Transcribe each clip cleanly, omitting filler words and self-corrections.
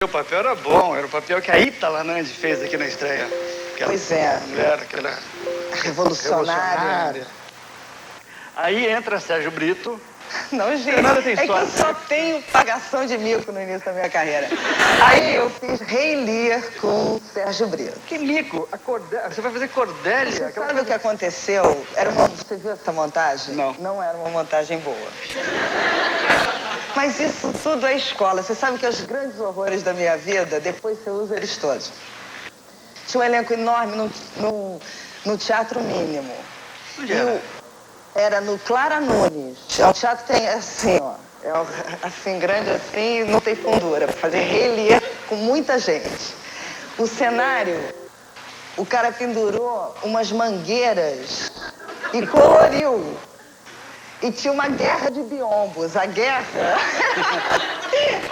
O papel era bom, era o papel que a Ítala Nandi fez aqui na estreia. Pois é. Mulher, aquela revolucionária. Aí entra Sérgio Brito. Não, gente, é que eu só tenho pagação de mico no início da minha carreira. Aí eu fiz Rei Lear com Sérgio Brito. Que mico? Você vai fazer Cordélia? Você sabe o que aconteceu? Você viu essa montagem? Não. Não era uma montagem boa. Mas isso tudo é escola. Você sabe que os grandes horrores da minha vida, depois você usa eles todos. Tinha um elenco enorme no Teatro Mínimo. Onde era? Era no Clara Nunes. O teatro tem assim, ó. É assim, grande assim, não tem fundura. Pra fazer Rei Lear com muita gente. O cenário, o cara pendurou umas mangueiras e coloriu. E tinha uma guerra de biombos. A guerra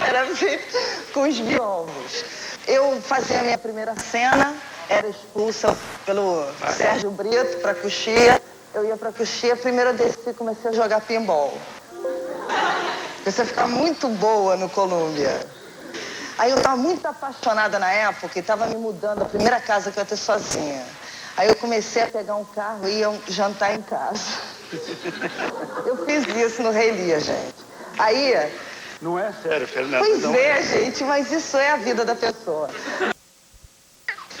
era feita com os biombos. Eu fazia a minha primeira cena, era expulsa pelo Sérgio Brito para Coxia. Eu ia para Coxia, primeiro eu desci e comecei a jogar pinball. Comecei a ficar muito boa no Colômbia. Aí eu estava muito apaixonada na época e estava me mudando, a primeira casa que eu ia ter sozinha. Aí eu comecei a pegar um carro e ia jantar em casa. Eu fiz isso no Rei Lear, gente. Aí... Não é sério, Fernanda. Pois não. é, gente, mas isso é a vida da pessoa.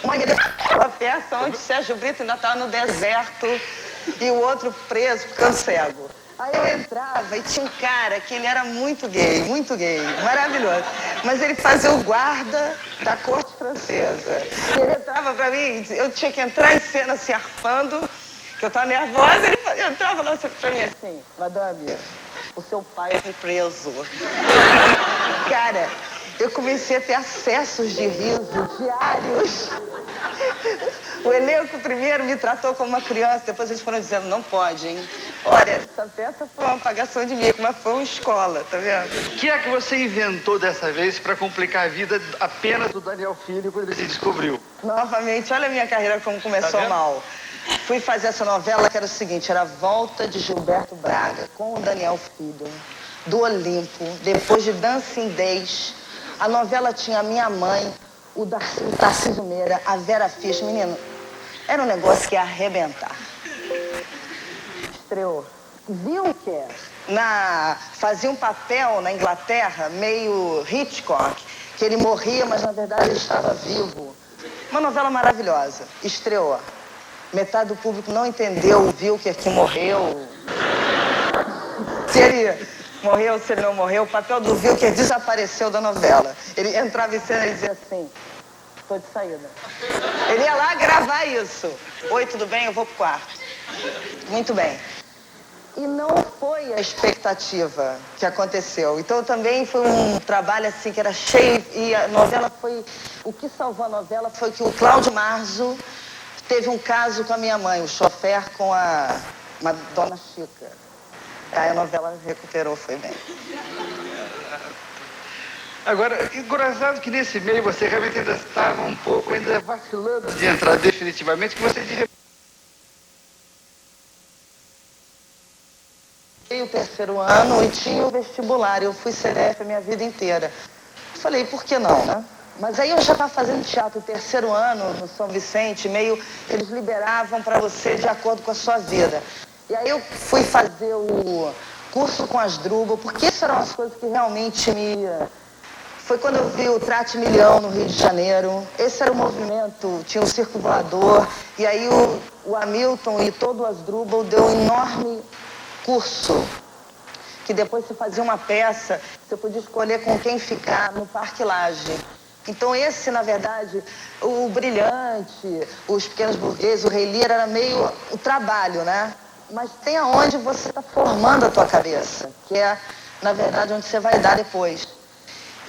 Uma peça onde Sérgio Brito ainda estava no deserto e o outro preso, ficando cego. Aí eu entrava e tinha um cara que ele era muito gay, maravilhoso. Mas ele fazia o guarda da corte francesa. Ele entrava pra mim, eu tinha que entrar em cena se arfando, que eu estava nervosa, ele entrava lá pra mim assim, madame, o seu pai foi preso. Cara, eu comecei a ter acessos de riso diários. O elenco primeiro me tratou como uma criança, depois eles foram dizendo, não pode, hein? Olha, essa peça foi uma apagação de mico, mas foi uma escola, tá vendo? O que é que você inventou dessa vez para complicar a vida apenas do Daniel Filho quando ele se descobriu? Novamente, olha a minha carreira como começou mal. Fui fazer essa novela que era o seguinte, era a Volta de Gilberto Braga, com o Daniel Filho, do Olimpo, depois de Dancing Days. A novela tinha a minha mãe, o Tarcísio Meira, a Vera Fischer, menino, era um negócio que ia arrebentar. Estreou. Wilker fazia um papel na Inglaterra, meio Hitchcock, que ele morria, mas na verdade ele estava vivo. Uma novela maravilhosa. Estreou. Metade do público não entendeu o Wilker que morreu. Se ele morreu, se ele não morreu, o papel do Wilker desapareceu da novela. Ele entrava em cena e dizia assim, estou de saída. Ele ia lá gravar isso. Oi, tudo bem? Eu vou pro quarto. Muito bem. E não foi a expectativa que aconteceu. Então também foi um trabalho assim que era cheio. E a novela foi... O que salvou a novela foi que o Cláudio Marzo teve um caso com a minha mãe, o chofer com uma dona Chica. Aí a novela recuperou, foi bem. Agora, engraçado que nesse meio você realmente ainda estava um pouco ainda vacilando de entrar definitivamente, que você de o terceiro ano e tinha o vestibular. Eu fui CDF a minha vida inteira. Falei, por que não, né? Mas aí eu já estava fazendo teatro o terceiro ano no São Vicente, eles liberavam para você de acordo com a sua vida. E aí eu fui fazer o curso com as Drubal, porque isso eram as coisas que realmente Foi quando eu vi o Trate Milhão no Rio de Janeiro. Esse era o movimento, tinha o Circo Voador. E aí o Hamilton e todo o Asdrubal deu um enorme curso, que depois você fazia uma peça, você podia escolher com quem ficar no Parque Lage. Então esse, na verdade, o Brilhante, os Pequenos Burgueses, o Rei Lear, era meio o trabalho, né? Mas tem aonde você está formando a tua cabeça, que é, na verdade, onde você vai dar depois.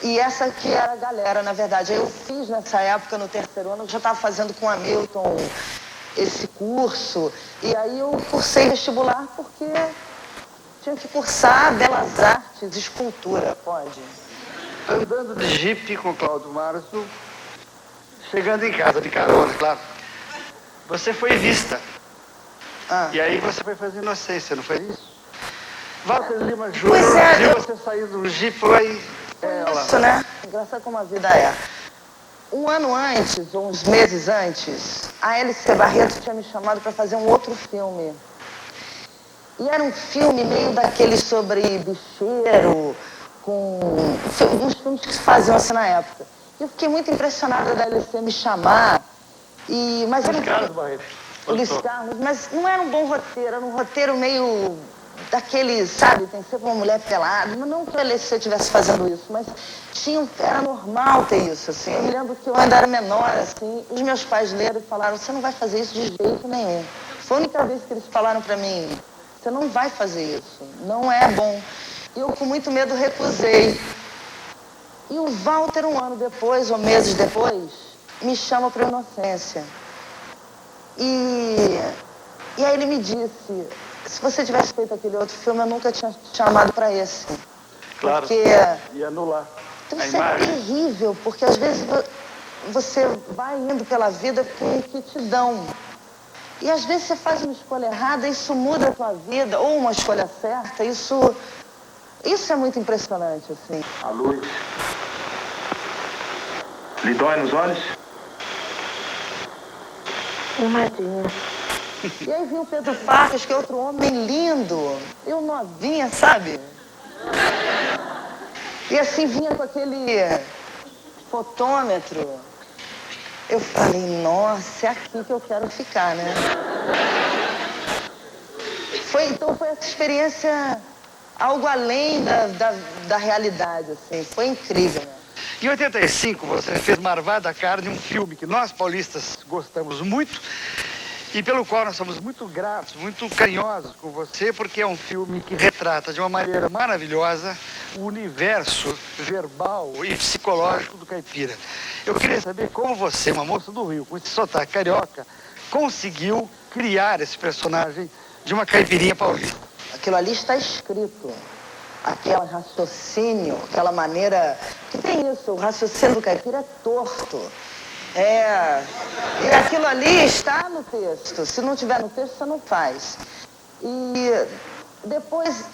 E essa aqui era a galera, na verdade. Eu fiz nessa época, no terceiro ano, eu já estava fazendo com o Hamilton esse curso. E aí eu cursei vestibular porque tinha que cursar Belas Artes, escultura, pode. andando de jipe com o Cláudio Marzo, chegando em casa de carona, claro. Você foi vista. E aí você foi fazer Inocência, não foi isso? Walter Lima Júnior viu você sair do jipe lá e Isso, né? Engraçado como a vida é. Um ano antes, ou uns meses antes, a Alice Barreto tinha me chamado para fazer um outro filme. E era um filme meio daqueles sobre bicheiro, com uns filmes que se faziam assim na época. E eu fiquei muito impressionada da Alice me chamar. Mas era o Luiz Carlos, mas não era um bom roteiro, era um roteiro meio daquele, sabe, tem sempre uma mulher pelada. Não que a Alice estivesse fazendo isso, mas era normal ter isso, assim. Eu me lembro que eu ainda era menor, assim, os meus pais leram e falaram, você não vai fazer isso de jeito nenhum. Foi a única vez que eles falaram pra mim, você não vai fazer isso, não é bom. E eu com muito medo recusei. E o Walter, um ano depois, ou meses depois, me chama para Inocência. E aí ele me disse, se você tivesse feito aquele outro filme, eu nunca tinha te chamado para esse. Claro, porque ia anular então, a isso imagem. É terrível, porque às vezes você vai indo pela vida com o que te dão. E às vezes você faz uma escolha errada, isso muda a tua vida, ou uma escolha certa, isso é muito impressionante, assim. A luz lhe dói nos olhos? Imagina. E aí vinha o Pedro Farcas, que é outro homem lindo. Eu novinha, sabe? E assim vinha com aquele fotômetro. Eu falei, nossa, é aqui que eu quero ficar, né? Então foi essa experiência algo além da realidade, assim. Foi incrível, né? Em 85, você fez Marvada Carne, um filme que nós paulistas gostamos muito e pelo qual nós somos muito gratos, muito carinhosos com você, porque é um filme que retrata de uma maneira maravilhosa o universo verbal e psicológico do caipira. Eu queria saber como você, uma moça do Rio, com esse sotaque carioca, conseguiu criar esse personagem de uma caipirinha paulista. Aquilo ali está escrito. Aquele raciocínio, aquela maneira... Que tem isso, o raciocínio do caipira é torto. E aquilo ali está no texto. Se não tiver no texto, você não faz. E depois,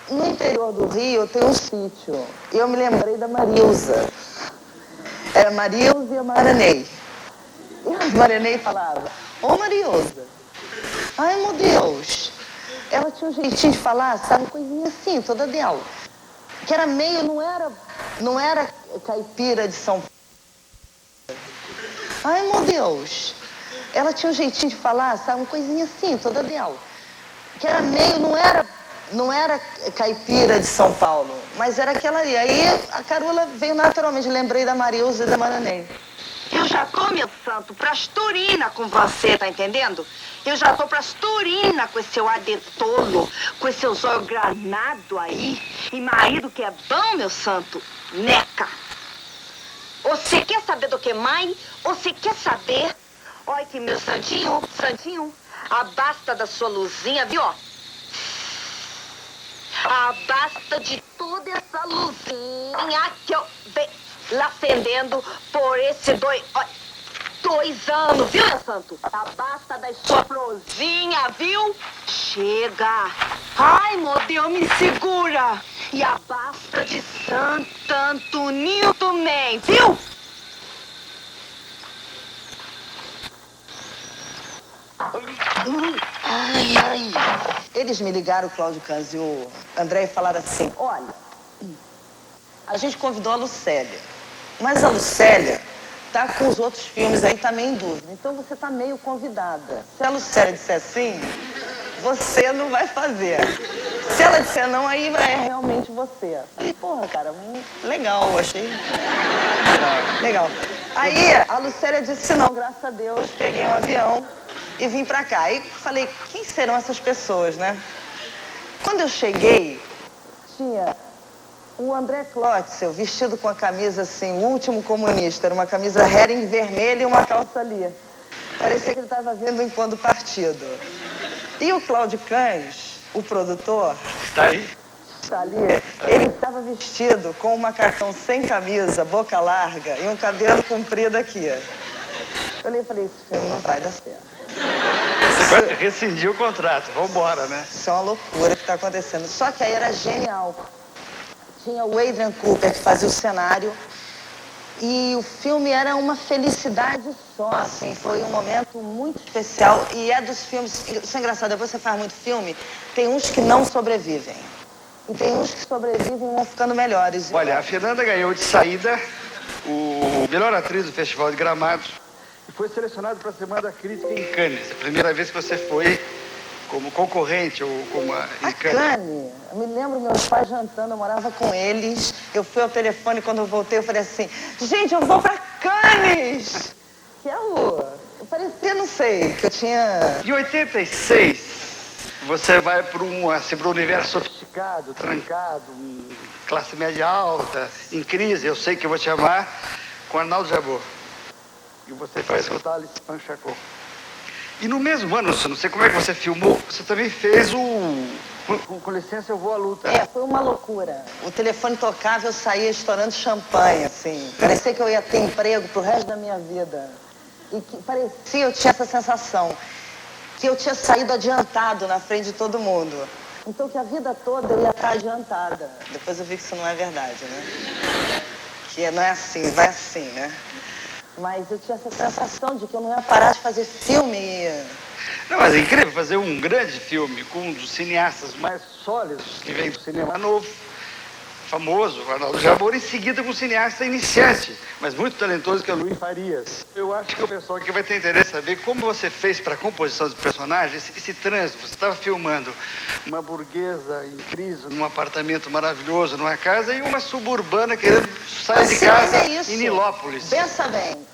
no interior do Rio, tem um sítio. E eu me lembrei da Marilza. Era Marilza e a Maranei. E a Maranei falava, ô Marilza, ai meu Deus. Ela tinha um jeitinho de falar, sabe, coisinha assim, toda dela. Que era meio, não era caipira de São Paulo. Ai, meu Deus. Ela tinha um jeitinho de falar, sabe, uma coisinha assim, toda dela. Que era meio, não era caipira de São Paulo, mas era aquela ali. Aí a Carola veio naturalmente, lembrei da Marilza e da Maranei. Eu já tô, meu santo, pras Turina com você, tá entendendo? Eu já tô pras Turina com esse seu adetolo, com esse seu zóio granado aí. E marido que é bom, meu santo, neca. Você quer saber do que mais? Você quer saber? Olha que meu santinho, a basta da sua luzinha, viu? A basta de toda essa luzinha que eu... lá acendendo por esse 2 anos, viu, meu santo? A basta da sua florzinha, viu? Chega! Ai, meu Deus, me segura! E a basta de Santo Antoninho também, viu? Ai. Eles me ligaram, o Cláudio Canzi e o André, e falaram assim, olha, a gente convidou a Lucélia, mas a Lucélia tá com os outros filmes aí, tá meio em dúvida. Então você tá meio convidada. Se a Lucélia disser sim, você não vai fazer. Se ela disser não, aí é realmente você. Falei, porra, cara, legal, achei legal. Aí a Lucélia disse não, graças a Deus, peguei um avião e vim pra cá. Aí falei, quem serão essas pessoas, né? Quando eu cheguei, tinha o André Klotzel, vestido com a camisa assim, o último comunista, era uma camisa Hering vermelha e uma calça ali. Parecia que ele estava vendo o encontro do partido. E o Cláudio Cães, o produtor, Está aí? está ali, ele estava vestido com um macacão sem camisa, boca larga e um cabelo comprido aqui. Eu falei, esse filme não vai dar certo. Você rescindiu o contrato, vambora, né? Isso é uma loucura que está acontecendo. Só que aí era genial. Tinha o Adrian Cooper, que fazia o cenário. E o filme era uma felicidade só, assim, foi um momento muito especial. E é dos filmes, isso é engraçado, depois você faz muito filme, tem uns que não sobrevivem. E tem uns que sobrevivem e vão ficando melhores. Olha, a Fernanda ganhou de saída o melhor atriz do Festival de Gramado e foi selecionada para a Semana da Crítica em Cannes. A primeira vez que você foi como concorrente ou como em Cannes. Eu me lembro meus pais jantando, eu morava com eles. Eu fui ao telefone, quando eu voltei, eu falei assim, gente, eu vou pra Cannes! Que é o... Eu parecia, não sei, que eu tinha... Em 86, você vai para um universo sofisticado, trancado, classe média alta, em crise, eu sei que eu vou te amar, com Arnaldo Jabor. E você vai escutar Alice Panchacon. E no mesmo ano, não sei como é que você filmou, você também fez com licença, eu vou à luta. Foi uma loucura. O telefone tocava, eu saía estourando champanhe, assim. Parecia que eu ia ter emprego pro resto da minha vida. E que parecia, eu tinha essa sensação, que eu tinha saído adiantado na frente de todo mundo. Então que a vida toda eu ia estar adiantada. Depois eu vi que isso não é verdade, né? Que não é assim, vai assim, né? Mas eu tinha essa sensação de que eu não ia parar de fazer filme. Não, mas é incrível fazer um grande filme com um dos cineastas mais sólidos que vem do cinema novo, famoso, Arnaldo Jabor, em seguida com um cineasta iniciante, mas muito talentoso, que é o Luiz Farias. Eu acho que o pessoal aqui vai ter interesse em saber como você fez para a composição dos personagens, esse trânsito. Você estava filmando uma burguesa em crise, num apartamento maravilhoso, numa casa, e uma suburbana querendo sair de casa em Nilópolis. Pensa bem,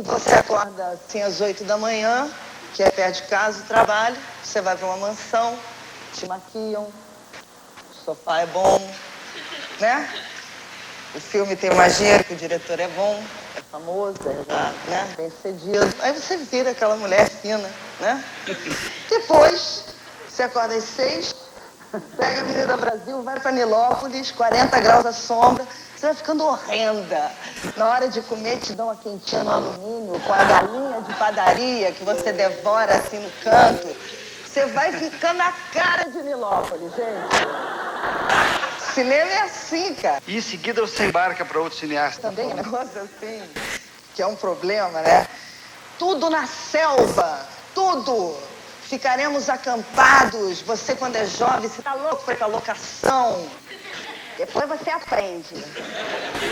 você acorda assim às 8 da manhã, que é perto de casa, o trabalho, você vai para uma mansão, te maquiam, o sofá é bom, né? O filme tem mais dinheiro, que o diretor é bom, é famoso, né? Bem cedido. Aí você vira aquela mulher fina, né? Depois, você acorda às 6, pega a Avenida Brasil, vai para Nilópolis, 40 graus à sombra, você vai ficando horrenda. Na hora de comer, te dão uma quentinha no alumínio, com a galinha de padaria que você devora assim no canto. Você vai ficando a cara de Nilópolis, gente. Cinema é assim, cara. E em seguida você embarca para outro cineasta. Também um negócio assim, que é um problema, né? Tudo na selva, tudo. Ficaremos acampados. Você, quando é jovem, você tá louco, foi pra locação. Depois você aprende.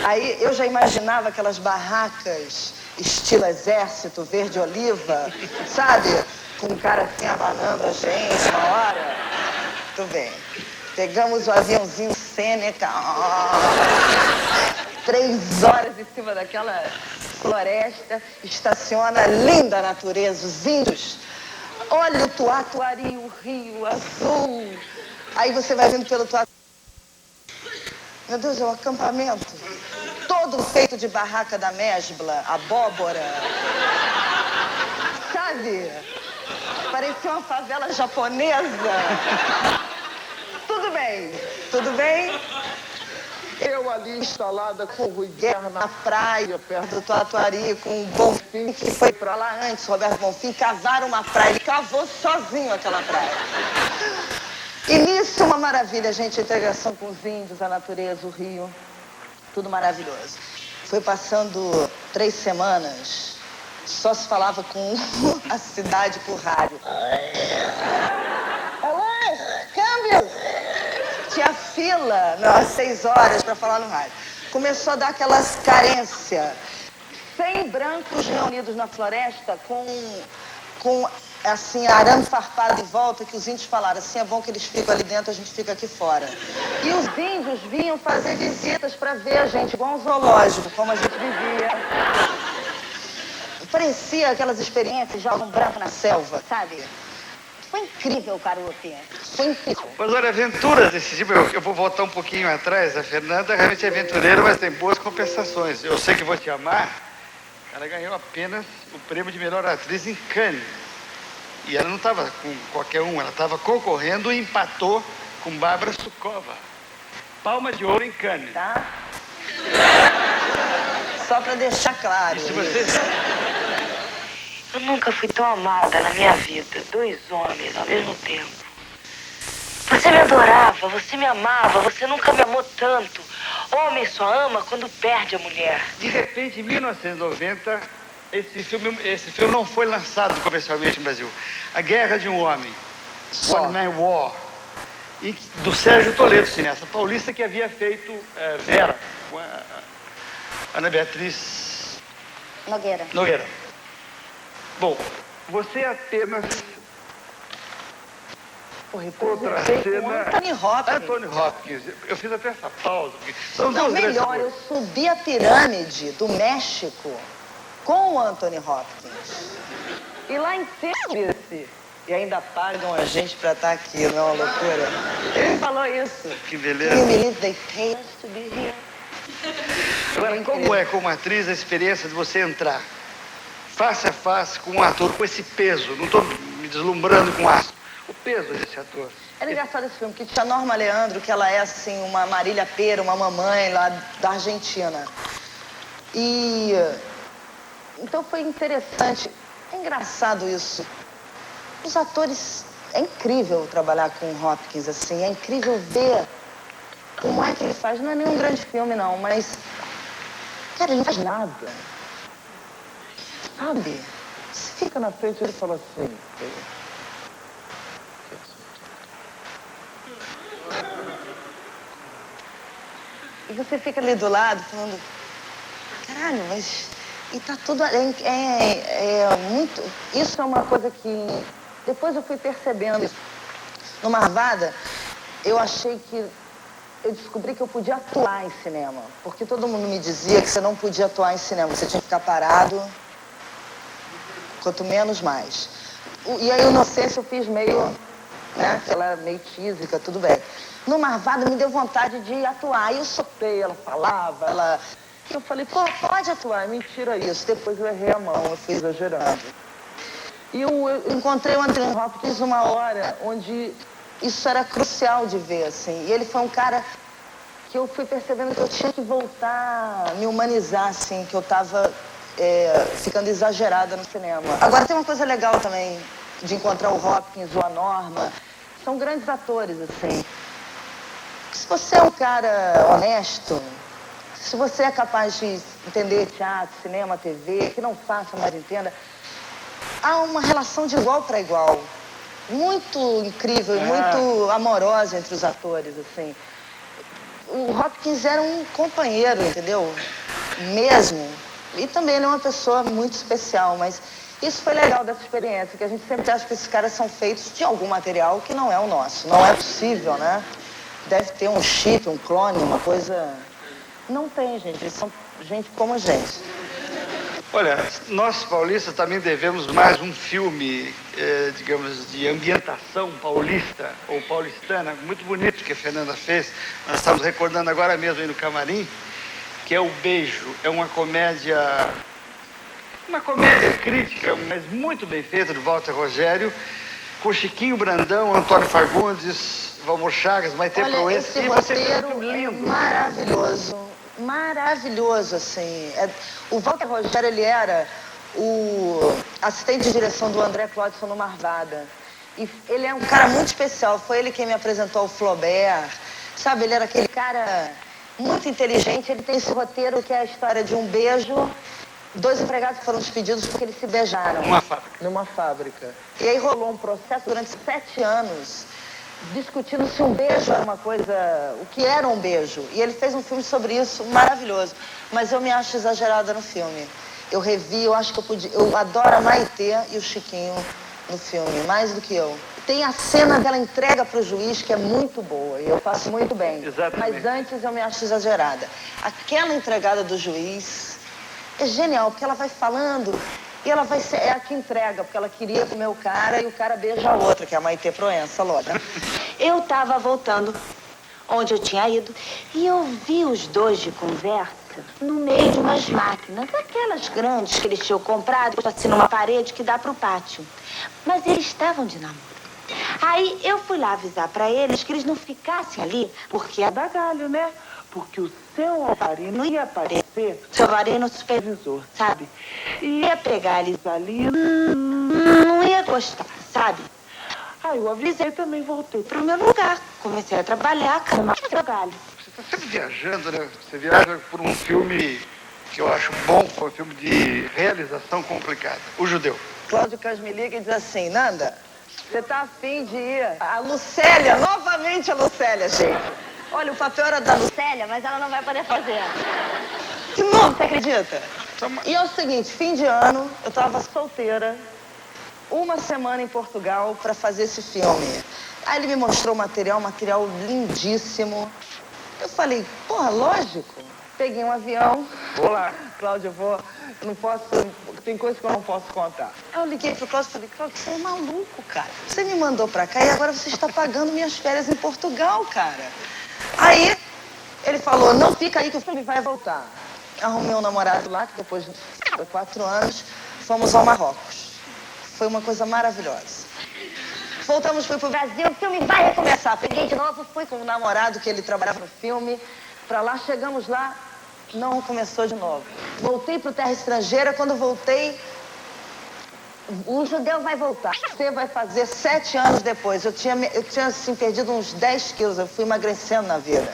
Aí eu já imaginava aquelas barracas, estilo exército, verde oliva, sabe? Com um cara assim abanando a gente uma hora. Tudo bem. Pegamos o aviãozinho Sêneca, 3 horas em cima daquela floresta, estaciona, linda a natureza, os índios. Olha o Tuatuari, o rio azul. Aí você vai vindo pelo Tuatuari. Meu Deus, é um acampamento. Todo feito de barraca da mesbla, abóbora. Sabe? Parecia uma favela japonesa. Tudo bem, tudo bem? Eu ali instalada com o Rui Guerra na praia, perto do Tuatuari, com o Bonfim, que foi pra lá antes, Roberto Bonfim, cavaram uma praia. Ele cavou sozinho aquela praia. E nisso, uma maravilha, gente, a integração com os índios, a natureza, o rio, tudo maravilhoso. Foi passando 3 semanas, só se falava com a cidade por rádio. Alô, câmbio! Tinha fila, às 6 horas para falar no rádio. Começou a dar aquelas carências. 100 brancos reunidos na floresta com assim, arame farpado em volta, que os índios falaram, assim é bom que eles ficam ali dentro, a gente fica aqui fora. E os índios vinham fazer visitas para ver a gente, igual um zoológico, como a gente vivia. Parecia aquelas experiências de algum branco na selva, sabe? Foi incrível o karaokê. Foi incrível. Mas olha, aventuras desse tipo, eu vou voltar um pouquinho atrás. A Fernanda realmente é aventureira, mas tem boas compensações. Eu Sei Que Vou Te Amar, ela ganhou apenas o prêmio de melhor atriz em Cannes. E ela não estava com qualquer um, ela estava concorrendo e empatou com Bárbara Sukova. Palma de Ouro em Cannes. Tá? Só para deixar claro. E se você... Eu nunca fui tão amada na minha vida. 2 homens ao mesmo tempo. Você me adorava, você me amava, você nunca me amou tanto. Homem só ama quando perde a mulher. De repente, em 1990, esse filme não foi lançado comercialmente no Brasil. A Guerra de um Homem, One Man War, do Sérgio Toledo, cineasta paulista, que havia feito Vera, com a Ana Beatriz Nogueira. Bom, você apenas... Outra cena... Anthony Hopkins. Anthony Hopkins. Eu fiz até essa pausa. São Não, duas melhor, grandes eu subi a pirâmide do México com o Anthony Hopkins. E lá em cima, e ainda pagam a gente pra estar aqui, não é uma loucura? Ele falou isso. Que You beleza. believe they pay us to be here? Agora, como é como atriz a experiência de você entrar face a face com um ator com esse peso? Não estou me deslumbrando com aço. O peso desse ator. Era engraçado esse filme, que tinha a Norma Leandro, que ela é assim, uma Marília Pêra, uma mamãe lá da Argentina. E então foi interessante. É engraçado isso. Os atores, é incrível trabalhar com o Hopkins, assim, é incrível ver como é que ele faz. Não é nenhum grande filme, não, mas, cara, ele não faz nada. Sabe? Você fica na frente e ele fala assim... E você fica ali do lado falando, caralho, mas... E tá tudo... muito... Isso é uma coisa que... Depois eu fui percebendo isso. No Marvada, eu achei que... Eu descobri que eu podia atuar em cinema. Porque todo mundo me dizia que você não podia atuar em cinema. Você tinha que ficar parado. Quanto menos, mais. E a Inocência eu fiz meio... Né? Ela era meio tísica, tudo bem. No Marvada me deu vontade de atuar. Aí eu sopei, ela falava, ela... Eu falei, pô, pode atuar. Mentira isso. Depois eu errei a mão, eu fui exagerando. E eu encontrei o Anthony Hopkins uma hora onde isso era crucial de ver, assim. E ele foi um cara que eu fui percebendo que eu tinha que voltar, me humanizar, assim, que eu tava ficando exagerada no cinema. Agora tem uma coisa legal também de encontrar o Hopkins ou a Norma. São grandes atores, assim. Se você é um cara honesto, se você é capaz de entender teatro, cinema, TV, que não faça, mas entenda, há uma relação de igual para igual. Muito incrível e muito amorosa entre os atores, assim. O Hopkins era um companheiro, entendeu? Mesmo. E também ele é uma pessoa muito especial, mas isso foi legal dessa experiência, que a gente sempre acha que esses caras são feitos de algum material que não é o nosso. Não é possível, né? Deve ter um chip, um clone, uma coisa... Não tem, gente. Eles são gente como a gente. Olha, nós paulistas também devemos mais um filme, digamos, de ambientação paulista ou paulistana, muito bonito que a Fernanda fez. Nós estamos recordando agora mesmo aí no camarim, que é O Beijo. É uma comédia crítica, mas muito bem feita, do Walter Rogério, com Chiquinho Brandão, Antônio Fagundes, Valmor Chagas, Maite Proença. Olha, esse roteiro é maravilhoso. Maravilhoso, assim. O Walter Rogério, ele era o assistente de direção do André Clodson no Marvada. E ele é um cara muito especial. Foi ele quem me apresentou ao Flaubert. Sabe, ele era aquele cara muito inteligente. Ele tem esse roteiro que é a história de um beijo. 2 empregados foram despedidos porque eles se beijaram. Numa fábrica. E aí rolou um processo durante 7 anos, discutindo se um beijo era uma coisa... O que era um beijo. E ele fez um filme sobre isso, maravilhoso. Mas eu me acho exagerada no filme. Eu revi, eu acho que eu podia... Eu adoro a Maitê e o Chiquinho no filme, mais do que eu. Tem a cena dela entrega para o juiz, que é muito boa, e eu faço muito bem. Exatamente. Mas antes eu me acho exagerada. Aquela entregada do juiz é genial, porque ela vai falando... E ela vai ser, é a que entrega, porque ela queria comer o cara e o cara beija a outra, que é a Maite Proença, logo. Eu tava voltando onde eu tinha ido e eu vi os dois de conversa no meio de umas máquinas, aquelas grandes que eles tinham comprado, assim, numa parede que dá pro pátio. Mas eles estavam de namoro. Aí eu fui lá avisar pra eles que eles não ficassem ali, porque é bagalho, né? Porque o seu Alvarino ia aparecer, seu Alvarino supervisor, sabe? Ia pegar eles ali, não ia gostar, sabe? Aí eu avisei também, voltei pro meu lugar. Comecei a trabalhar, cama, trabalho. Você sempre viajando, né? Você viaja por um filme que eu acho bom, um filme de realização complicada. O Judeu. Cláudio Cans me liga e diz assim, Nanda, você tá afim de ir? A Lucélia, novamente a Lucélia, gente. Olha, o papel era da Lucélia, mas ela não vai poder fazer. De novo, você acredita? E é o seguinte, fim de ano, eu tava solteira, uma semana em Portugal para fazer esse filme. Aí ele me mostrou o material lindíssimo. Eu falei, porra, lógico. Peguei um avião. Vou lá. Cláudio, eu não posso, tem coisa que eu não posso contar. Aí eu liguei pro Cláudio e falei, Cláudio, você é maluco, cara. Você me mandou pra cá e agora você está pagando minhas férias em Portugal, cara. Aí ele falou, não fica aí que o filme vai voltar. Arrumei um namorado lá, que depois de 4 anos, fomos ao Marrocos. Foi uma coisa maravilhosa. Voltamos, fui pro Brasil, o filme vai recomeçar. Peguei de novo, fui com o namorado que ele trabalhava no filme. Pra lá, chegamos lá, não começou de novo. Voltei pro Terra Estrangeira, quando voltei, o Judeu vai voltar. Você vai fazer 7 anos depois. Eu tinha assim, perdido uns 10 quilos, eu fui emagrecendo na vida.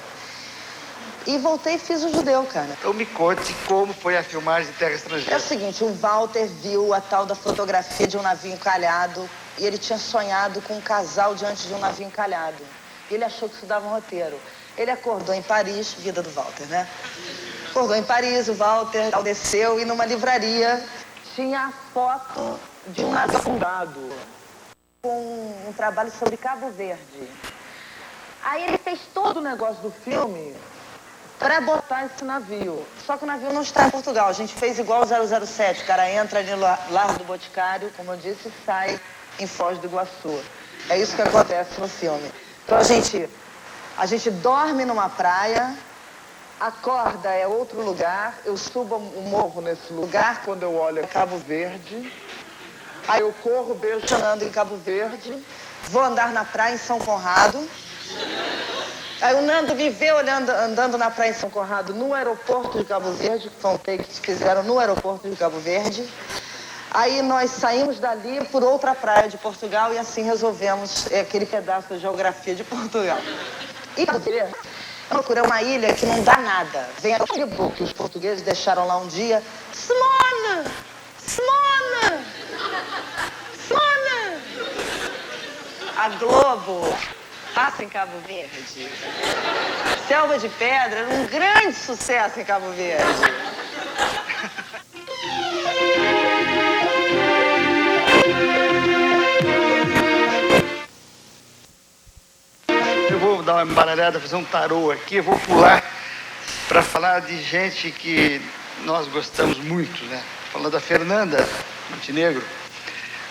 E voltei e fiz o Judeu, cara. Então me conte como foi a filmagem de Terra Estrangeira. É o seguinte, o Walter viu a tal da fotografia de um navio encalhado e ele tinha sonhado com um casal diante de um navio encalhado. E ele achou que isso dava um roteiro. Ele acordou em Paris, vida do Walter, né? Acordou em Paris, o Walter desceu e numa livraria tinha a foto de um navio afundado com um trabalho sobre Cabo Verde. Aí ele fez todo o negócio do filme para botar esse navio. Só que o navio não está em Portugal. A gente fez igual o 007. O cara entra ali no Largo do Boticário, como eu disse, e sai em Foz do Iguaçu. É isso que acontece no filme. Então a gente dorme numa praia, acorda é outro lugar, eu subo o morro nesse lugar, quando eu olho é Cabo Verde. Aí eu corro beijando em Cabo Verde, vou andar na praia em São Conrado. Aí o Nando me vê andando na praia em São Conrado, no aeroporto de Cabo Verde, que foi um take que fizeram no aeroporto de Cabo Verde. Aí nós saímos dali por outra praia de Portugal e assim resolvemos aquele pedaço da geografia de Portugal. E Cabo Verde, eu procurei uma ilha que não dá nada. Vem a tribo que os portugueses deixaram lá um dia. Simone! Simone! Simone! A Globo passa em Cabo Verde. Selva de Pedra era um grande sucesso em Cabo Verde. Eu vou dar uma embaralhada, fazer um tarô aqui, eu vou pular para falar de gente que nós gostamos muito, né? Falando da Fernanda Montenegro.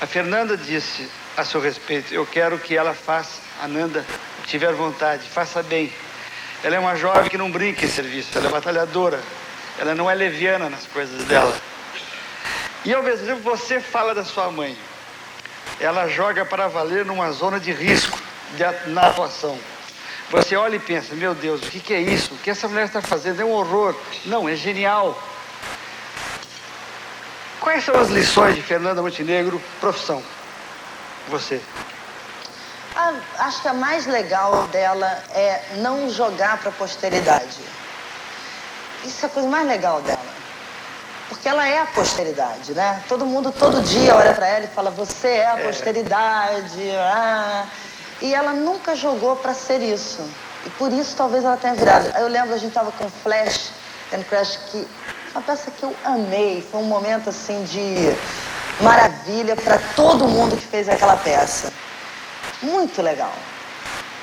A Fernanda disse a seu respeito, eu quero que ela faça, a Nanda, tiver vontade, faça bem. Ela é uma jovem que não brinca em serviço, ela é batalhadora, ela não é leviana nas coisas dela. E ao mesmo tempo você fala da sua mãe. Ela joga para valer numa zona de risco na atuação. Você olha e pensa, meu Deus, o que é isso? O que essa mulher está fazendo? É um horror. Não, é genial. Quais são as lições de Fernanda Montenegro, profissão? Você. Acho que a mais legal dela é não jogar para a posteridade. Isso é a coisa mais legal dela. Porque ela é a posteridade, né? Todo mundo, todo dia, olha para ela e fala, você é a posteridade. E ela nunca jogou para ser isso. E por isso talvez ela tenha virado. Aí eu lembro, a gente estava com Flash and Crash, que uma peça que eu amei. Foi um momento assim de maravilha para todo mundo que fez aquela peça. Muito legal.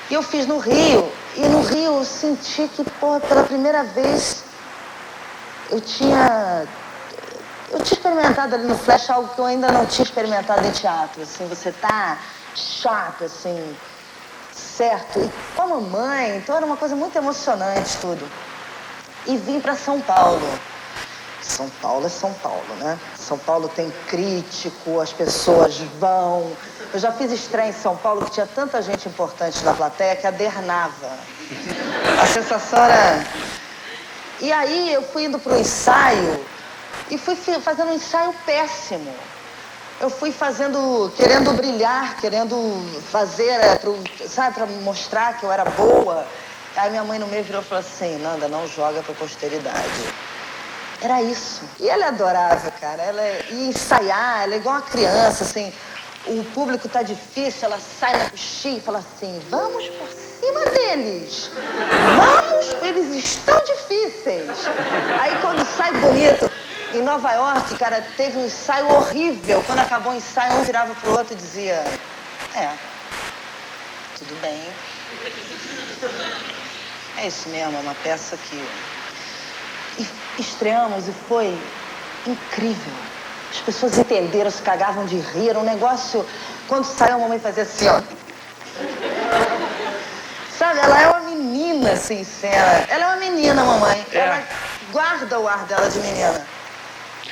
E eu fiz no Rio. E no Rio eu senti que, porra, pela primeira vez eu tinha experimentado ali no Flash algo que eu ainda não tinha experimentado em teatro. Assim, você tá chato, assim, certo? E com a mamãe, então era uma coisa muito emocionante tudo. E vim para São Paulo. São Paulo é São Paulo, né? São Paulo tem crítico, as pessoas vão. Eu já fiz estreia em São Paulo que tinha tanta gente importante na plateia que adernava. A sensação era... E aí eu fui indo pro ensaio e fui fazendo um ensaio péssimo. Eu fui querendo brilhar, querendo fazer, para mostrar que eu era boa. Aí minha mãe no meio virou e falou assim, Nanda, não joga pra posteridade. Era isso. E ela é adorável, cara. Ela ia ensaiar, ela é igual uma criança, assim. O público tá difícil, ela sai na coxinha e fala assim, vamos por cima deles. Vamos, eles estão difíceis. Aí quando sai bonito, em Nova York, cara, teve um ensaio horrível. Quando acabou o ensaio, um virava pro outro e dizia, tudo bem. É isso mesmo, é uma peça que... E estreamos e foi incrível. As pessoas entenderam, se cagavam de rir. Era um negócio... Quando saiu, a mamãe fazia assim, ó. Sabe, ela é uma menina, assim, em cena. Ela é uma menina, mamãe. Ela guarda o ar dela de menina.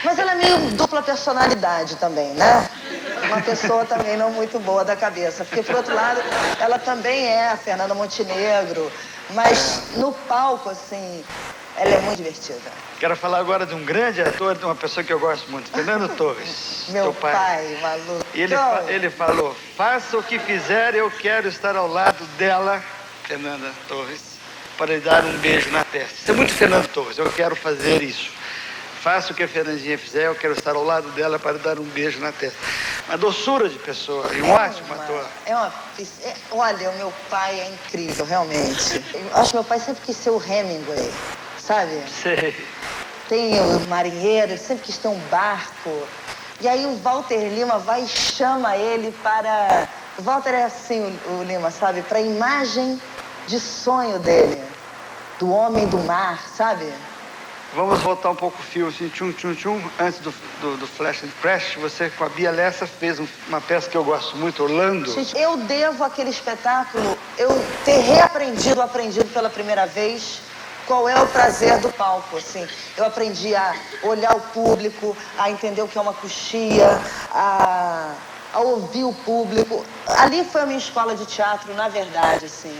Mas ela é meio dupla personalidade também, né? Uma pessoa também não muito boa da cabeça. Porque, por outro lado, ela também é a Fernanda Montenegro. Mas no palco, assim, ela é muito divertida. Quero falar agora de um grande ator, de uma pessoa que eu gosto muito, Fernando Torres. Meu pai, maluco. E ele falou, faça o que fizer, eu quero estar ao lado dela, Fernanda Torres, para lhe dar um beijo na testa. Isso é muito Fernando Torres, eu quero fazer isso. Faça o que a Fernandinha fizer, eu quero estar ao lado dela para dar um beijo na testa. Uma doçura de pessoa e um ótimo ator. Olha, o meu pai é incrível, realmente. Eu acho que meu pai sempre quis ser o Hemingway, sabe? Sei. Tem o marinheiro, ele sempre quis ter um barco. E aí o Walter Lima vai e chama ele para... O Walter é assim, o Lima, sabe? Para a imagem de sonho dele. Do homem do mar, sabe? Vamos voltar um pouco o fio, assim, antes do Flash and Crash, você com a Bia Lessa fez uma peça que eu gosto muito, Orlando. Gente, eu devo aquele espetáculo, eu ter aprendido pela primeira vez qual é o prazer do palco, assim. Eu aprendi a olhar o público, a entender o que é uma coxia, a ouvir o público. Ali foi a minha escola de teatro, na verdade, assim,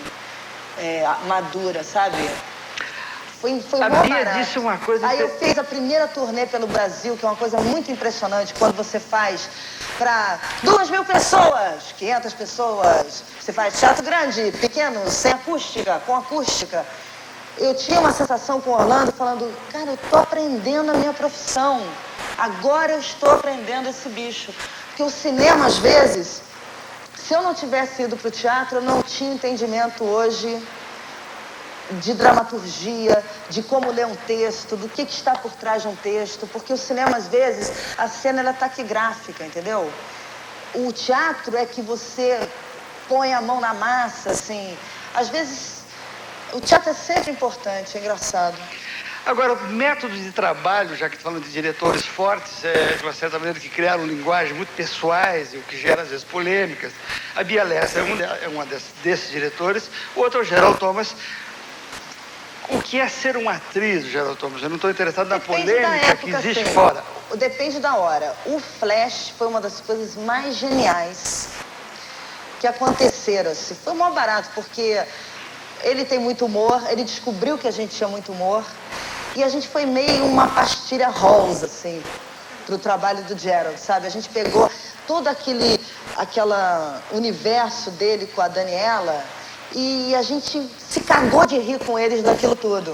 madura, sabe? Foi a Bia barato. disse uma coisa... Aí eu fiz a primeira turnê pelo Brasil, que é uma coisa muito impressionante, quando você faz para 2.000 pessoas, 500 pessoas. Você faz teatro grande, pequeno, sem acústica, com acústica. Eu tinha uma sensação com o Orlando, falando, cara, eu tô aprendendo a minha profissão. Agora eu estou aprendendo esse bicho. Porque o cinema, às vezes, se eu não tivesse ido pro teatro, eu não tinha entendimento hoje de dramaturgia, de como ler um texto, do que está por trás de um texto, porque o cinema, às vezes, a cena ela é taquigráfica, entendeu? O teatro é que você põe a mão na massa, assim. Às vezes, o teatro é sempre importante, é engraçado. Agora, métodos de trabalho, já que falando de diretores fortes, de uma certa maneira, que criaram linguagens muito pessoais, e o que gera, às vezes, polêmicas. A Bia Lessa é uma desses diretores, o outro é o Gerald Thomas. O que é ser uma atriz, Gerald Thomas? Eu não estou interessado na polêmica que existe fora. Depende da hora. O Flash foi uma das coisas mais geniais que aconteceram. Assim. Foi mó barato, porque ele tem muito humor, ele descobriu que a gente tinha muito humor, e a gente foi meio uma pastilha rosa, assim, pro trabalho do Gerald, sabe? A gente pegou todo aquele universo dele com a Daniela, e a gente se cagou de rir com eles daquilo tudo.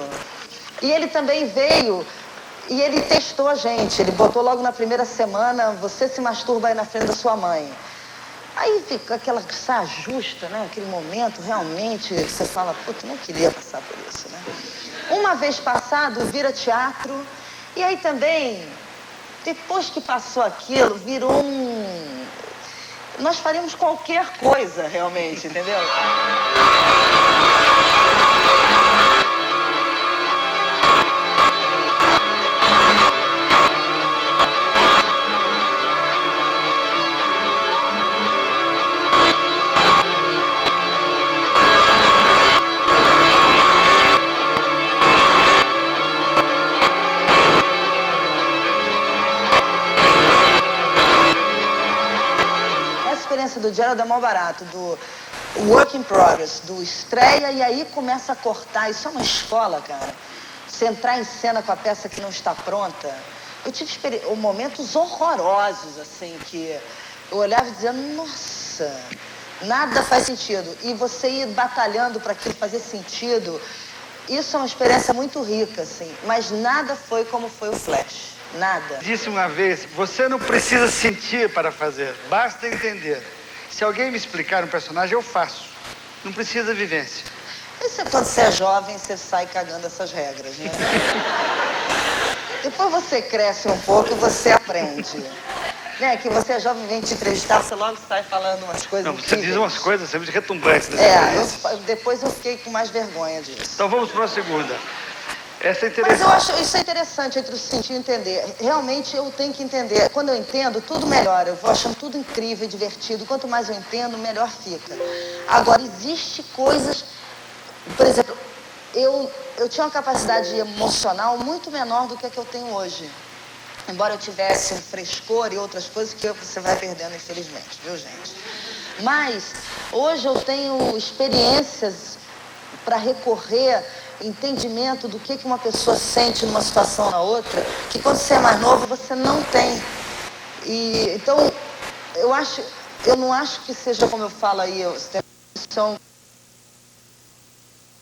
E ele também veio e ele testou a gente. Ele botou logo na primeira semana, você se masturba aí na frente da sua mãe. Aí fica aquela saia justa, né? Aquele momento, realmente, você fala, puta, não queria passar por isso, né? Uma vez passado, vira teatro. E aí também, depois que passou aquilo, virou um... Nós faríamos qualquer coisa, realmente, entendeu? Do Gerald é mó barato, do work in progress, do estreia e aí começa a cortar. Isso é uma escola, cara. Você entrar em cena com a peça que não está pronta. Eu tive momentos horrorosos, assim, que eu olhava e dizia, nossa, Nada faz sentido. E você ir batalhando para aquilo fazer sentido, isso é uma experiência muito rica, assim. Mas nada foi como foi o Flash. Nada. Disse uma vez, você não precisa sentir para fazer, basta entender. Se alguém me explicar um personagem, eu faço. Não precisa vivência. Isso é quando você é jovem, você sai cagando essas regras, né? Depois você cresce um pouco e você aprende. Né? Que você é jovem, vem te entrevistar, você logo sai falando umas coisas. Não, você incríveis. diz umas coisas sempre retumbantes. Depois eu fiquei com mais vergonha disso. Então vamos para a segunda. Essa é Mas interessante. eu acho isso é interessante entre o sentir e entender. Realmente eu tenho que entender. Quando eu entendo, tudo melhora. Eu vou achando tudo incrível e divertido. Quanto mais eu entendo, melhor fica. Agora, existe coisas... Por exemplo, eu tinha uma capacidade emocional muito menor do que a que eu tenho hoje. Embora eu tivesse um frescor e outras coisas que você vai perdendo, infelizmente, viu, gente? Mas hoje eu tenho experiências para recorrer, entendimento do que uma pessoa sente numa situação ou na outra, que quando você é mais novo você não tem. E então eu não acho que seja como eu falo aí, são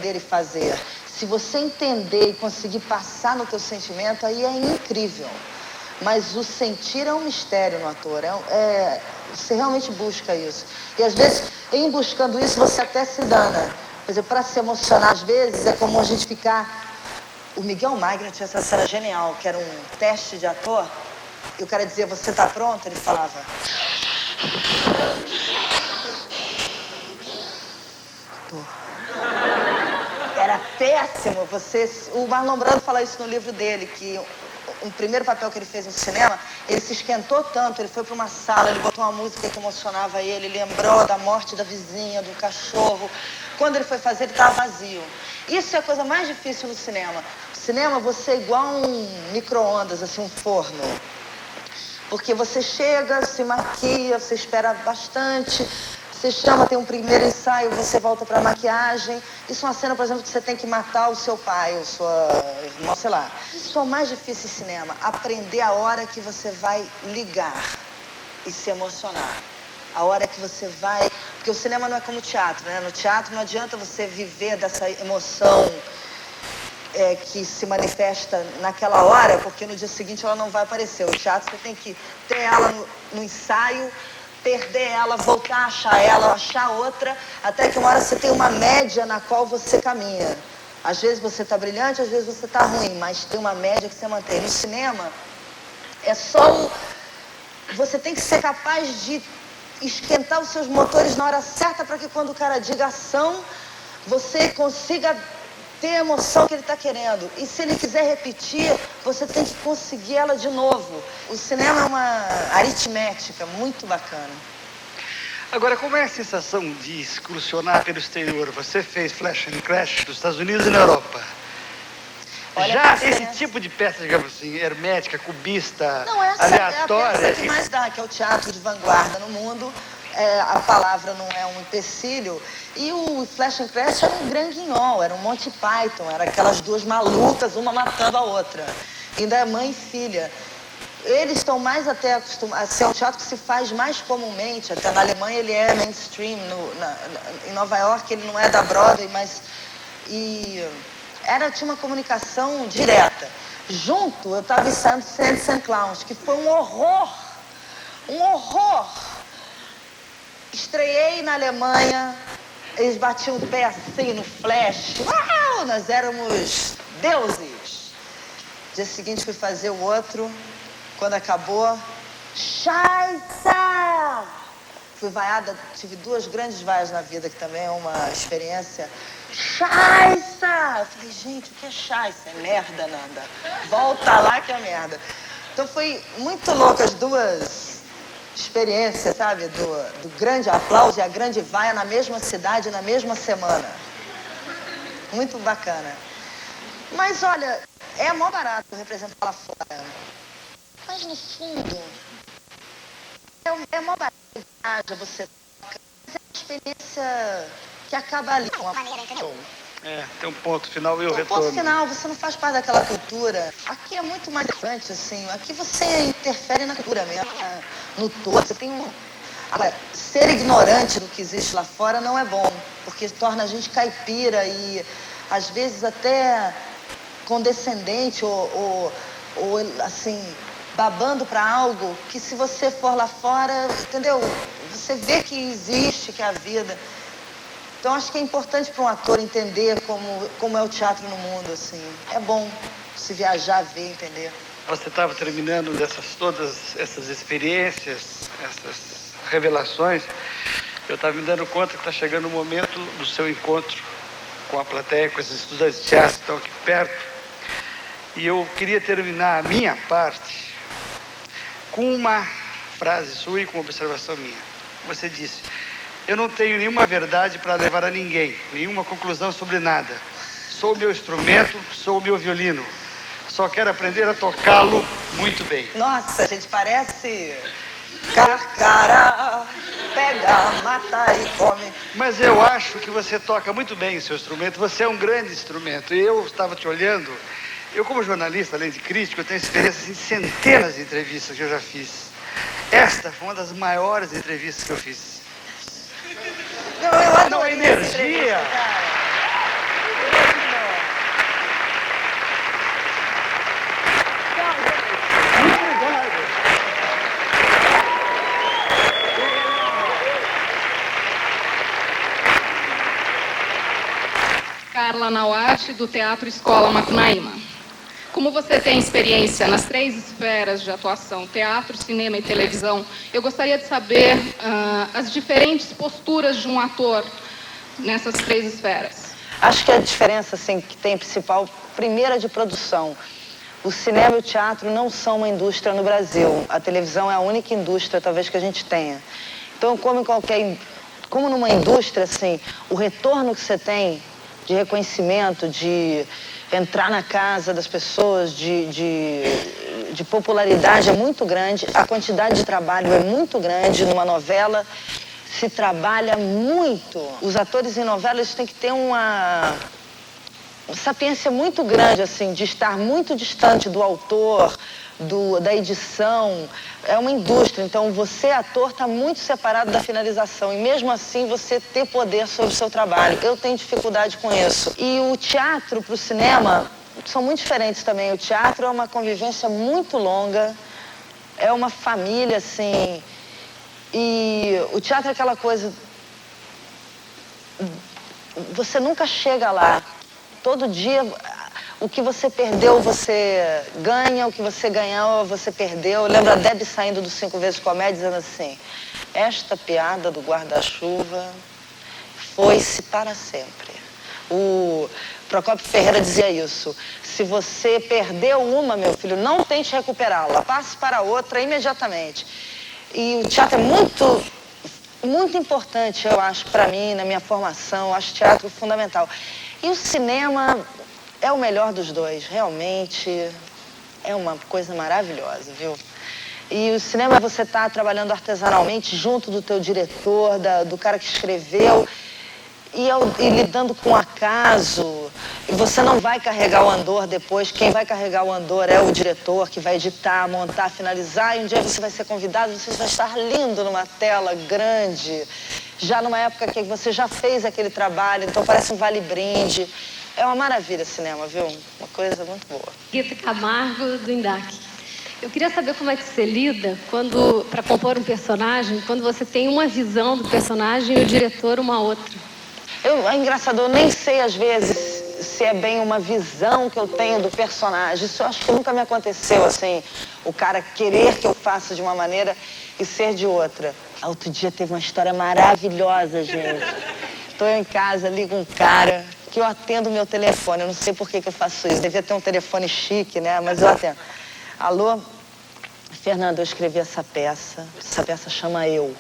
e fazer. Se você entender e conseguir passar no teu sentimento, aí é incrível. Mas o sentir é um mistério no ator. Você realmente busca isso. E às vezes, em buscando isso, você até se dana. Por exemplo, para se emocionar, às vezes, é comum a gente ficar... O Miguel Magno tinha essa cena genial, que era um teste de ator. E o cara dizia, você tá pronto? Ele falava... Tô. Era péssimo. O Marlon Brando fala isso no livro dele, que o primeiro papel que ele fez no cinema, ele se esquentou tanto, ele foi para uma sala, ele botou uma música que emocionava ele lembrou da morte da vizinha, do cachorro. Quando ele foi fazer, ele estava vazio. Isso é a coisa mais difícil no cinema. No cinema, você é igual um micro-ondas, assim, um forno. Porque você chega, se maquia, você espera bastante... Você chama, tem um primeiro ensaio, você volta para a maquiagem. Isso é uma cena, por exemplo, que você tem que matar o seu pai, ou sua irmã, sei lá. Isso é o mais difícil em cinema. Aprender a hora que você vai ligar e se emocionar. A hora que você vai... Porque o cinema não é como o teatro, né? No teatro não adianta você viver dessa emoção que se manifesta naquela hora, porque no dia seguinte ela não vai aparecer. O teatro você tem que ter ela no ensaio, perder ela, voltar a achar ela, achar outra, até que uma hora você tem uma média na qual você caminha. Às vezes você está brilhante, às vezes você está ruim, mas tem uma média que você mantém. No cinema, é só você tem que ser capaz de esquentar os seus motores na hora certa para que quando o cara diga ação, você consiga ter a emoção que ele está querendo. E se ele quiser repetir, você tem que conseguir ela de novo. O cinema é uma aritmética muito bacana. Agora, como é a sensação de excursionar pelo exterior? Você fez Flash and Crash nos Estados Unidos e na Europa. Olha, já esse tipo de peça, digamos assim, hermética, cubista, não, essa aleatória... é a peça que mais dá, que é o teatro de vanguarda no mundo. A palavra não é um empecilho. E o Flash and Crash era um Gran Guignol, era um Monty Python, era aquelas duas malucas, uma matando a outra. Ainda é mãe e filha. Eles estão mais até acostumados, assim, é um teatro que se faz mais comumente, até na Alemanha ele é mainstream, em Nova York ele não é da Broadway, mas... tinha uma comunicação direta. Junto, eu estava ensaiando Saints and Clowns, que foi um horror. Um horror. Estreiei na Alemanha, eles batiam o pé assim no Flash. Uau! Nós éramos deuses. Dia seguinte fui fazer o outro. Quando acabou, Scheiße! Fui vaiada, tive 2 grandes vaias na vida, que também é uma experiência. Scheiße! Eu falei, gente, o que é Scheiße? É merda, Nanda. Volta lá que é merda. Então foi muito louco as duas experiências, sabe? Do grande aplauso e a grande vaia na mesma cidade, na mesma semana. Muito bacana. Mas olha, é mó barato representar lá fora. Mas no fundo, é mó barato, viaja, você toca. Mas é uma experiência que acaba ali. Uma maneira, entendeu? Tem um ponto final e o retorno. Ponto final, você não faz parte daquela cultura. Aqui é muito mais diferente, assim. Aqui você interfere na cultura mesmo, no todo. Você tem Agora, ser ignorante do que existe lá fora não é bom, porque torna a gente caipira e, às vezes, até condescendente ou assim, babando para algo que, se você for lá fora, entendeu? Você vê que existe, que é a vida. Então, acho que é importante para um ator entender como é o teatro no mundo, assim. É bom se viajar, ver, entender. Você estava terminando todas essas experiências, essas revelações. Eu estava me dando conta que está chegando o momento do seu encontro com a plateia, com esses estudantes de teatro que estão aqui perto. E eu queria terminar a minha parte com uma frase sua e com uma observação minha. Você disse: eu não tenho nenhuma verdade para levar a ninguém, nenhuma conclusão sobre nada. Sou o meu instrumento, sou o meu violino. Só quero aprender a tocá-lo muito bem. Nossa, a gente parece Carcará, pega, mata e come. Mas eu acho que você toca muito bem o seu instrumento. Você é um grande instrumento. E eu estava te olhando. Eu, como jornalista, além de crítico, eu tenho experiência em centenas de entrevistas que eu já fiz. Esta foi uma das maiores entrevistas que eu fiz. Não, eu adorei Não, a energia. Carla Nauati, do Teatro Escola Macunaíma. Como você tem experiência nas 3 esferas de atuação, teatro, cinema e televisão, eu gostaria de saber as diferentes posturas de um ator nessas 3 esferas. Acho que a diferença, assim, que tem principal, primeira, de produção. O cinema e o teatro não são uma indústria no Brasil. A televisão é a única indústria, talvez, que a gente tenha. Então, como numa indústria, assim, o retorno que você tem de reconhecimento, de entrar na casa das pessoas, de popularidade é muito grande, a quantidade de trabalho é muito grande. Numa novela se trabalha muito. Os atores em novela, eles têm que ter uma sapiência muito grande, assim, de estar muito distante do autor, da edição. É uma indústria, então você, ator, está muito separado da finalização e mesmo assim você ter poder sobre o seu trabalho. Eu tenho dificuldade com isso. E o teatro para o cinema são muito diferentes também. O teatro é uma convivência muito longa, é uma família, assim, e o teatro é aquela coisa, você nunca chega lá. Todo dia, o que você perdeu, você ganha. O que você ganhou, você perdeu. Eu lembro a Debbie saindo do 5 Vezes Comédia dizendo assim: esta piada do guarda-chuva foi-se para sempre. O Procópio Ferreira dizia isso: se você perdeu uma, meu filho, não tente recuperá-la. Passe para outra imediatamente. E o teatro é muito importante, eu acho, para mim, na minha formação. Eu acho teatro fundamental. E o cinema é o melhor dos dois, realmente é uma coisa maravilhosa, viu? E o cinema, você está trabalhando artesanalmente junto do teu diretor, do cara que escreveu, e lidando com o acaso. E você não vai carregar o andor depois, quem vai carregar o andor é o diretor, que vai editar, montar, finalizar, e um dia você vai ser convidado, você vai estar lindo numa tela grande, já numa época que você já fez aquele trabalho, então parece um vale-brinde. É uma maravilha cinema, viu? Uma coisa muito boa. Rita Camargo, do INDAC. Eu queria saber como é que você lida para compor um personagem, quando você tem uma visão do personagem e o diretor uma outra. É engraçado, eu nem sei às vezes se é bem uma visão que eu tenho do personagem. Isso eu acho que nunca me aconteceu, assim, o cara querer que eu faça de uma maneira e ser de outra. Outro dia teve uma história maravilhosa, gente. Estou em casa, ligo um cara, que eu atendo o meu telefone. Eu não sei por que eu faço isso. Devia ter um telefone chique, né? Mas eu atendo. Alô? Fernando, eu escrevi essa peça. Essa peça chama Eu.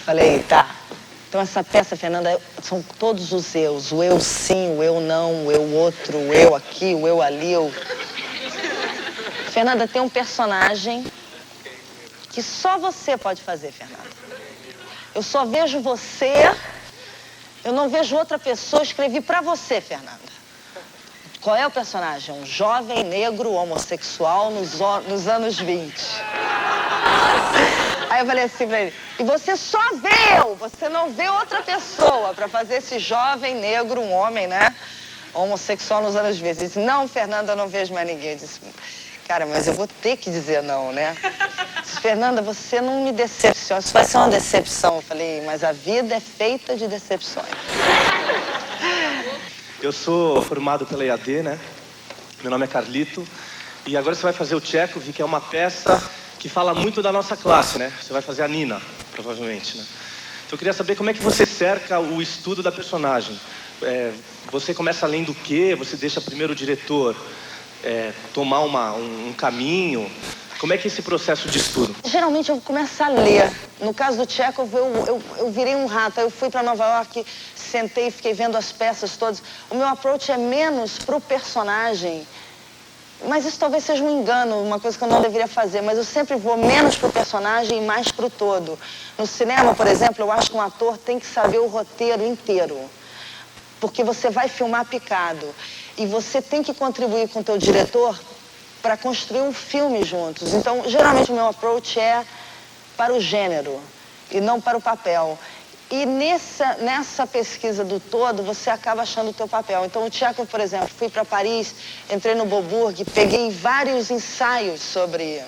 Falei, tá. Então essa peça, Fernanda, são todos os eus. O eu sim, o eu não, o eu outro, o eu aqui, o eu ali, Fernanda, tem um personagem que só você pode fazer, Fernanda. Eu só vejo você, eu não vejo outra pessoa. Escrevi pra você, Fernanda. Qual é o personagem? Um jovem negro homossexual nos anos 20. Aí eu falei assim pra ele, e você só vê eu, você não vê outra pessoa pra fazer esse jovem negro, um homem, né? Homossexual nos anos 20. Ele disse, não, Fernanda, eu não vejo mais ninguém. Eu disse, cara, mas eu vou ter que dizer não, né? Eu disse, Fernanda, você não me decepciona, isso vai ser uma decepção. Eu falei, mas a vida é feita de decepções. Eu sou formado pela EAD, né? Meu nome é Carlito. E agora você vai fazer o Tchekhov, que é uma peça que fala muito da nossa classe, né? Você vai fazer a Nina, provavelmente, né? Então eu queria saber como é que você cerca o estudo da personagem. Você começa lendo o quê? Você deixa primeiro o diretor tomar um caminho? Como é que é esse processo de estudo? Geralmente eu começo a ler. No caso do Tchekhov, eu virei um rato. Aí eu fui para Nova York, sentei e fiquei vendo as peças todas. O meu approach é menos pro personagem. Mas isso talvez seja um engano, uma coisa que eu não deveria fazer. Mas eu sempre vou menos pro personagem e mais pro todo. No cinema, por exemplo, eu acho que um ator tem que saber o roteiro inteiro. Porque você vai filmar picado. E você tem que contribuir com o teu diretor para construir um filme juntos. Então, geralmente o meu approach é para o gênero e não para o papel. E nessa pesquisa do todo, você acaba achando o teu papel. Então, o Tchekhov, por exemplo, fui para Paris, entrei no Beaubourg, peguei vários ensaios sobre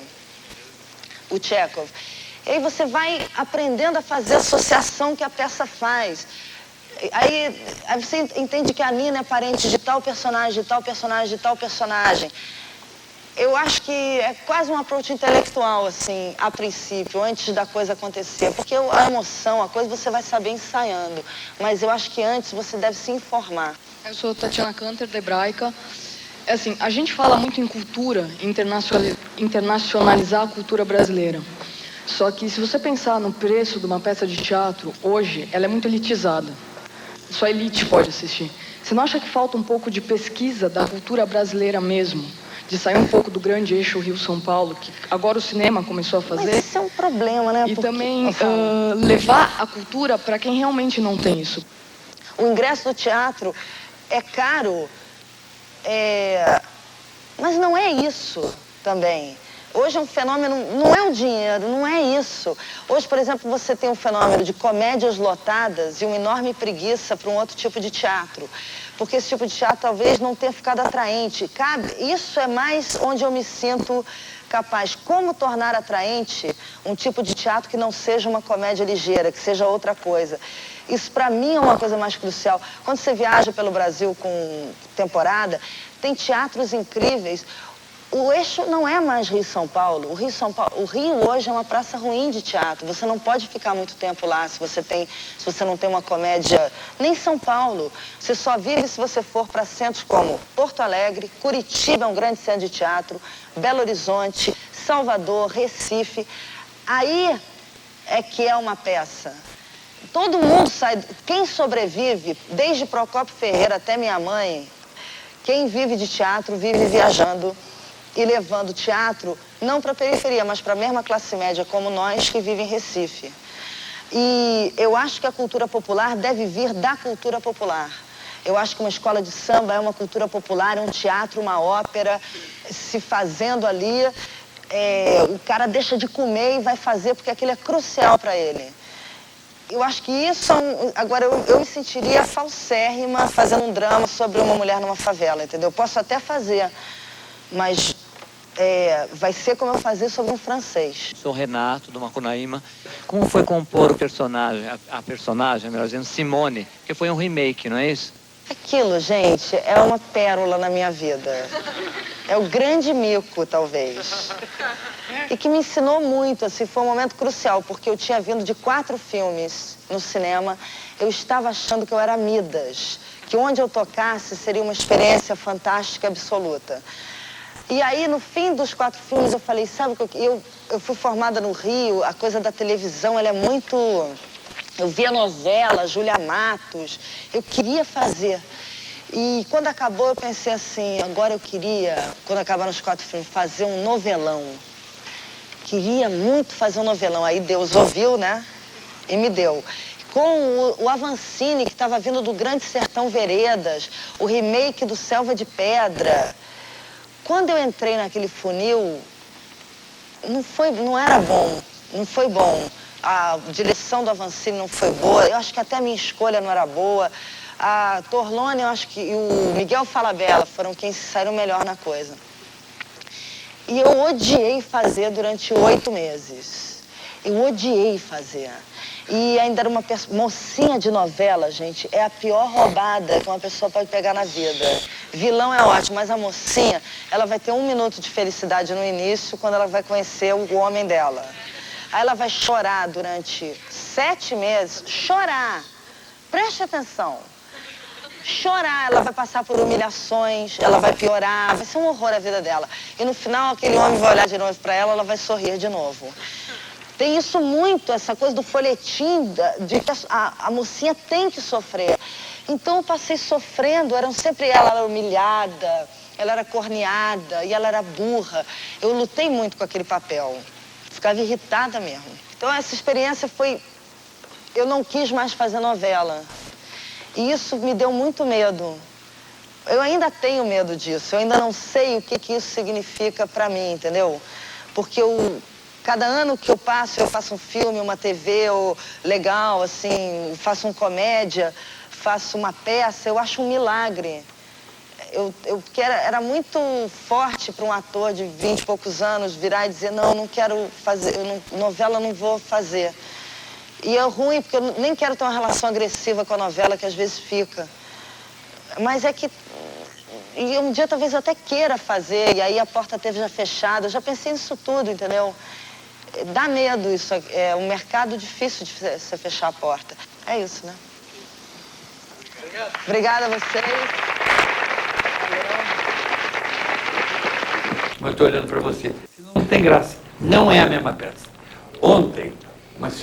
o Tchekhov. E aí você vai aprendendo a fazer a associação que a peça faz. Aí você entende que a Nina é parente de tal personagem, de tal personagem, de tal personagem. Eu acho que é quase um approach intelectual, assim, a princípio, antes da coisa acontecer. Porque a emoção, a coisa, você vai saber ensaiando. Mas eu acho que antes você deve se informar. Eu sou Tatiana Canter, da Hebraica. Assim, a gente fala muito em cultura, internacionalizar a cultura brasileira. Só que se você pensar no preço de uma peça de teatro, hoje, ela é muito elitizada. Só a elite pode assistir. Você não acha que falta um pouco de pesquisa da cultura brasileira mesmo? De sair um pouco do grande eixo Rio-São Paulo, que agora o cinema começou a fazer. Mas isso é um problema, né? E também levar a cultura para quem realmente não tem isso. O ingresso do teatro é caro, mas não é isso também. Hoje é um fenômeno, não é o dinheiro, não é isso. Hoje, por exemplo, você tem um fenômeno de comédias lotadas e uma enorme preguiça para um outro tipo de teatro. Porque esse tipo de teatro talvez não tenha ficado atraente. Isso é mais onde eu me sinto capaz. Como tornar atraente um tipo de teatro que não seja uma comédia ligeira, que seja outra coisa. Isso, para mim, é uma coisa mais crucial. Quando você viaja pelo Brasil com temporada, tem teatros incríveis. O eixo não é mais Rio-São Paulo. O Rio hoje é uma praça ruim de teatro. Você não pode ficar muito tempo lá se você não tem uma comédia. Nem São Paulo. Você só vive se você for para centros como Porto Alegre, Curitiba é um grande centro de teatro, Belo Horizonte, Salvador, Recife. Aí é que é uma peça. Todo mundo sai. Quem sobrevive, desde Procópio Ferreira até minha mãe, quem vive de teatro vive viajando e levando teatro, não para a periferia, mas para a mesma classe média como nós que vivem em Recife. E eu acho que a cultura popular deve vir da cultura popular. Eu acho que uma escola de samba é uma cultura popular, é um teatro, uma ópera, se fazendo ali, o cara deixa de comer e vai fazer porque aquilo é crucial para ele. Eu acho que isso agora eu me sentiria falsérrima fazendo um drama sobre uma mulher numa favela, entendeu? Eu posso até fazer, mas vai ser como eu fazer sobre um francês. Sou Renato, do Macunaíma. Como foi compor o personagem, a personagem, melhor dizendo, Simone, que foi um remake, não é isso? Aquilo, gente, é uma pérola na minha vida. É o grande mico, talvez. E que me ensinou muito, assim, foi um momento crucial, porque eu tinha vindo de 4 filmes no cinema, eu estava achando que eu era Midas, que onde eu tocasse seria uma experiência fantástica, absoluta. E aí, no fim dos 4 filmes, eu falei, sabe o que eu fui formada no Rio, a coisa da televisão, ela é muito... Eu via novela, Júlia Matos, eu queria fazer. E quando acabou, eu pensei assim, agora eu queria, quando acabaram os 4 filmes, fazer um novelão. Queria muito fazer um novelão. Aí Deus ouviu, né? E me deu. Com o Avancini, que estava vindo do Grande Sertão Veredas, o remake do Selva de Pedra. Quando eu entrei naquele funil, não era bom. não foi bom. A direção do Avancini não foi boa. Eu acho que até a minha escolha não era boa. A Torlone, eu acho que e o Miguel Falabella foram quem se saíram melhor na coisa. E eu odiei fazer durante 8 meses. Eu odiei fazer. E ainda era uma mocinha de novela, gente. É a pior roubada que uma pessoa pode pegar na vida. Vilão é ótimo, mas a mocinha, ela vai ter 1 minuto de felicidade no início, quando ela vai conhecer o homem dela. Aí ela vai chorar durante 7 meses. Chorar. Preste atenção. Chorar, ela vai passar por humilhações, ela vai piorar, vai ser um horror a vida dela. E no final, aquele homem vai olhar de novo para ela, ela vai sorrir de novo. Tem isso muito, essa coisa do folhetim, de que a mocinha tem que sofrer. Então eu passei sofrendo, ela era humilhada, ela era corneada e ela era burra. Eu lutei muito com aquele papel. Ficava irritada mesmo. Então essa experiência foi... Eu não quis mais fazer novela. E isso me deu muito medo. Eu ainda tenho medo disso. Eu ainda não sei o que isso significa pra mim, entendeu? Porque cada ano que eu faço um filme, uma TV ou legal, assim, faço uma comédia, faço uma peça, eu acho um milagre. Era muito forte para um ator de 20 e poucos anos virar e dizer, não quero fazer, novela não vou fazer. E é ruim, porque eu nem quero ter uma relação agressiva com a novela, que às vezes fica. Mas é que... E um dia talvez eu até queira fazer, e aí a porta esteja fechada. Eu já pensei nisso tudo, entendeu? Dá medo isso. É um mercado difícil de você fechar a porta. É isso, né? Obrigado. Obrigada a vocês. Mas estou olhando para você. Não tem graça. Não é a mesma peça. Ontem,